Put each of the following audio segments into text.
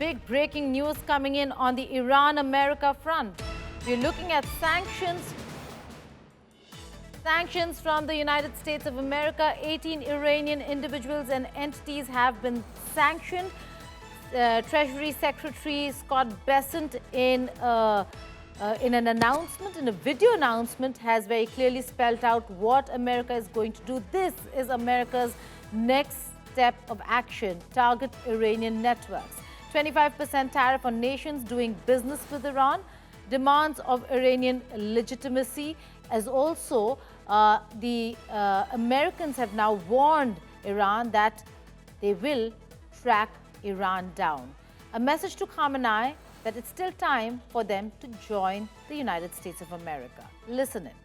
big breaking news coming in on the Iran-America front. We're looking at sanctions. Sanctions from the United States of America. 18 Iranian individuals and entities have been sanctioned. Treasury Secretary Scott Bessent in an announcement, in a video announcement, has very clearly spelled out what America is going to do. This is America's next step of action: target Iranian networks. 25% tariff on nations doing business with Iran. Demands of Iranian legitimacy, as also the Americans have now warned Iran that they will track Iran down. A message to Khamenei that it's still time for them to join the United States of America. Listen in.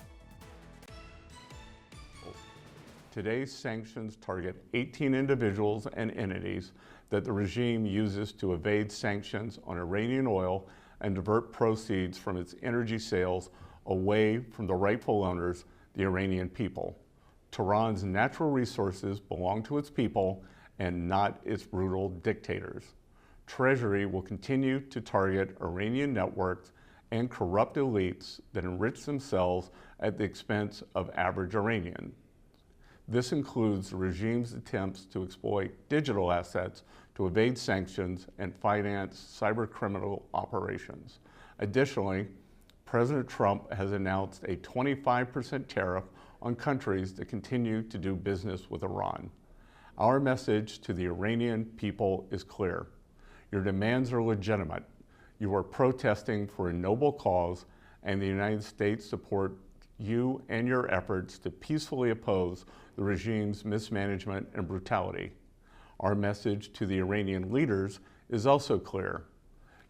Today's sanctions target 18 individuals and entities that the regime uses to evade sanctions on Iranian oil and divert proceeds from its energy sales away from the rightful owners, the Iranian people. Tehran's natural resources belong to its people and not its brutal dictators. Treasury will continue to target Iranian networks and corrupt elites that enrich themselves at the expense of average Iranians. This includes the regime's attempts to exploit digital assets to evade sanctions and finance cybercriminal operations. Additionally, President Trump has announced a 25% tariff on countries that continue to do business with Iran. Our message to the Iranian people is clear. Your demands are legitimate. You are protesting for a noble cause, and the United States supports you and your efforts to peacefully oppose the regime's mismanagement and brutality. Our message to the Iranian leaders is also clear.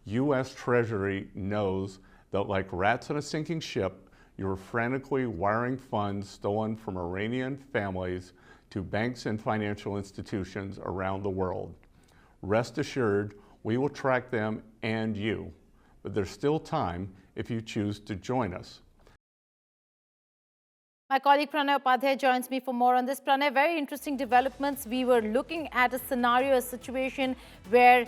U.S. Treasury knows that, like rats on a sinking ship, you are frantically wiring funds stolen from Iranian families to banks and financial institutions around the world. Rest assured, we will track them and you, but there's still time if you choose to join us. My colleague Pranay Upadhyay joins me for more on this. Pranay, very interesting developments. We were looking at a scenario, a situation where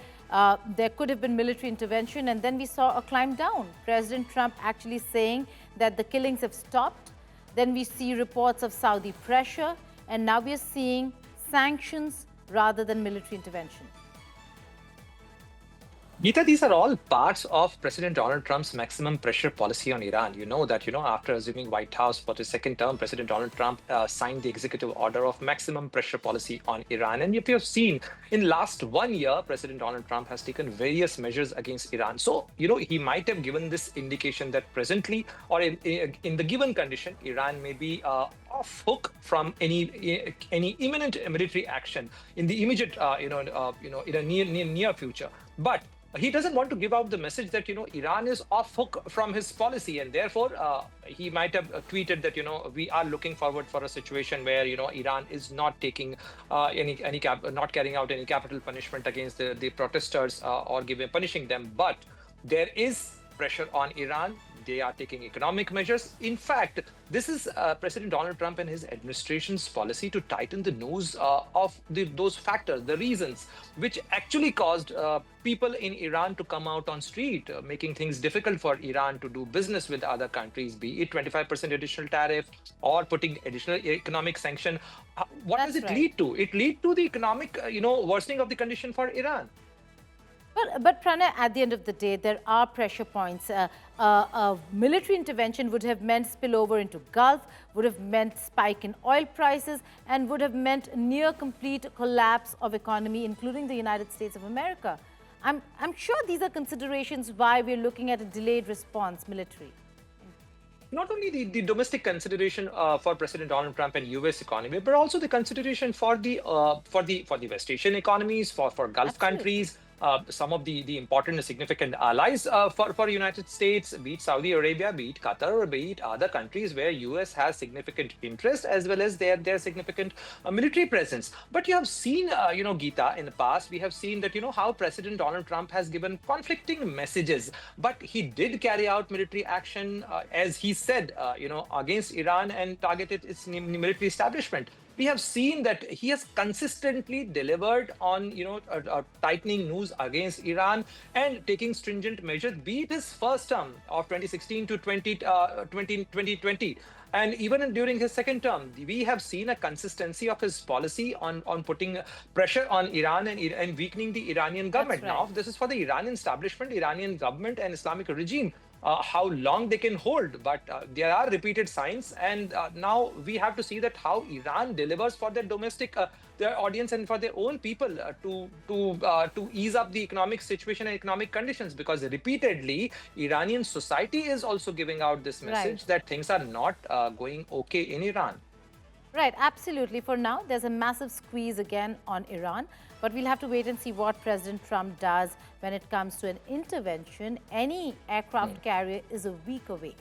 there could have been military intervention, and then we saw a climb down. President Trump actually saying that the killings have stopped. Then we see reports of Saudi pressure, and now we are seeing sanctions rather than military intervention. Geeta, these are all parts of President Donald Trump's maximum pressure policy on Iran. You know that, after assuming White House for the second term, President Donald Trump signed the executive order of maximum pressure policy on Iran. And if you have seen, in last 1 year, President Donald Trump has taken various measures against Iran. So, he might have given this indication that presently, or in the given condition, Iran may be off hook from any imminent military action in the immediate, in a near future. But he doesn't want to give out the message that, Iran is off hook from his policy, and therefore he might have tweeted that, we are looking forward for a situation where, Iran is not taking not carrying out any capital punishment against the protesters or punishing them. But there is pressure on Iran. They are taking economic measures. In fact, this is President Donald Trump and his administration's policy to tighten the nose of those factors, the reasons which actually caused people in Iran to come out on street, making things difficult for Iran to do business with other countries, be it 25% additional tariff or putting additional economic sanction. What does it lead to? It leads to the economic, worsening of the condition for Iran. But Pranay, at the end of the day, there are pressure points. Military intervention would have meant spillover into Gulf, would have meant spike in oil prices, and would have meant near complete collapse of economy, including the United States of America. I'm sure these are considerations why we're looking at a delayed response military. Not only the domestic consideration for President Donald Trump and U.S. economy, but also the consideration for the West Asian economies, for Gulf countries. Some of the important and significant allies for United States, be it Saudi Arabia, be it Qatar, or be it other countries where US has significant interest, as well as their significant military presence. But you have seen, Geeta, in the past, we have seen that, how President Donald Trump has given conflicting messages. But he did carry out military action, as he said, against Iran and targeted its military establishment. we have seen that he has consistently delivered on, tightening news against Iran and taking stringent measures, be it his first term of 2016 to 2020. And even during his second term, we have seen a consistency of his policy on putting pressure on Iran and weakening the Iranian government. That's right. Now, this is for the Iranian establishment, Iranian government and Islamic regime. How long they can hold, but there are repeated signs, and now we have to see that how Iran delivers for their domestic, their audience, and for their own people to ease up the economic situation and economic conditions. Because repeatedly, Iranian society is also giving out this message that things are not going okay in Iran. Right, absolutely. For now, there's a massive squeeze again on Iran, but we'll have to wait and see what President Trump does when it comes to an intervention. Any aircraft carrier is a week away.